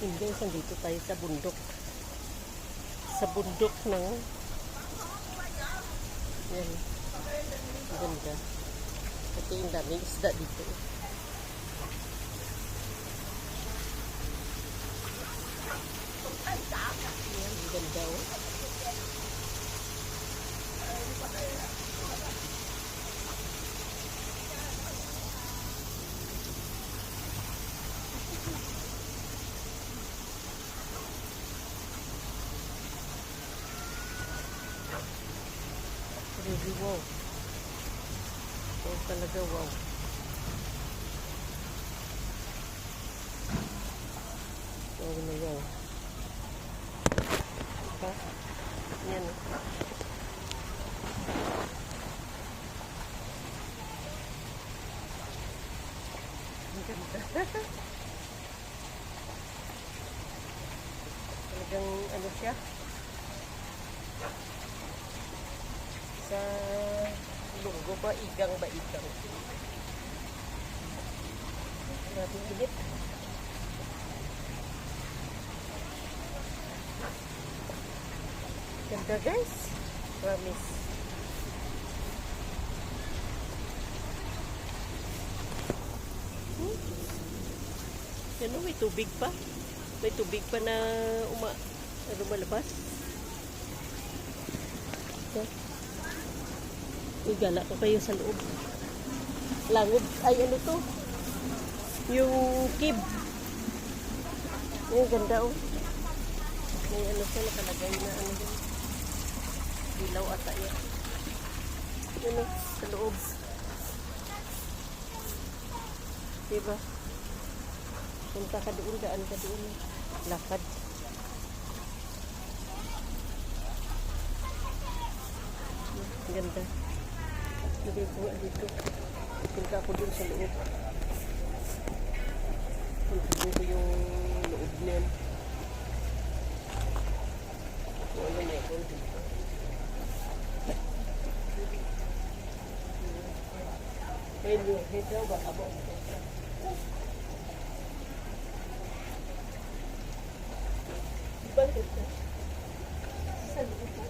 Yun guys, nandito tayo sa bundok. Sa bundok ng yan. Ganda. Ito yung daming isda dito. Yan, ganda oh. Really wow. Wow talaga, wow. Wow na wow. Diba? Yan. Ang ganda. Talagang ano siya? Sa lunggo ba? Igang ba? Igang. Grabe init. Ganda guys. Promise. Yan o, may tubig pa. May tubig pa na lumalabas. Okay. Igala ko kayo sa loob. Langob. Ay, ano to? Yung kib. Yung ganda oh. May ano siya nakalagay na ano din. Dilaw ata yan. Yun oh, sa loob. Diba? Punta ka doon, daan ka doon. Lakad. Ganda. Lagay ko nga dito. Punta ako dun sa loob. Punta ko yung loob niyan. Wala na ito dito. Hello, ito ba? Abo. Bakit ka? Sa loob ka?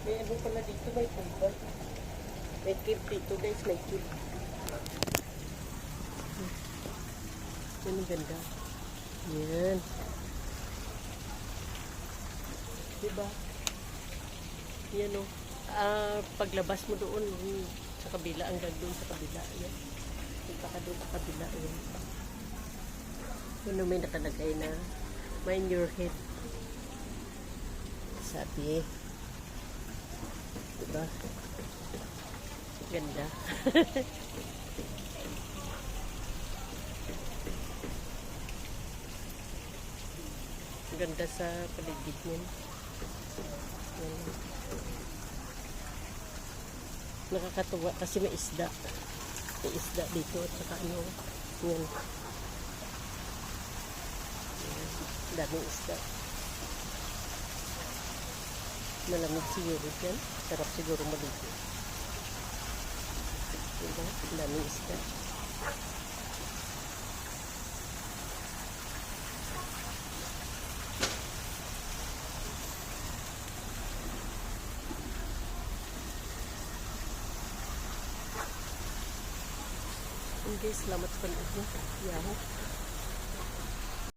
May ano pala dito, may pulba. May cave dito guys, may cave. Yan ang ganda. Yan. Diba? Yan o. Paglabas mo doon sa kabila, ang doon sa kabila. Yan. Punta ka doon sa kabila. Yan. Yan may nakalagay na mind your head. Sabi. Diba? Ganda. Ganda sa paligid niyan. Nakakatuwa kasi may isda. May isda dito at saka ano. Yan. Daming isda. Malamig siguro dyan. Sarap siguro maligo. Diba? Daming isda. Okay, salamat sa panood niyo. Yahoo!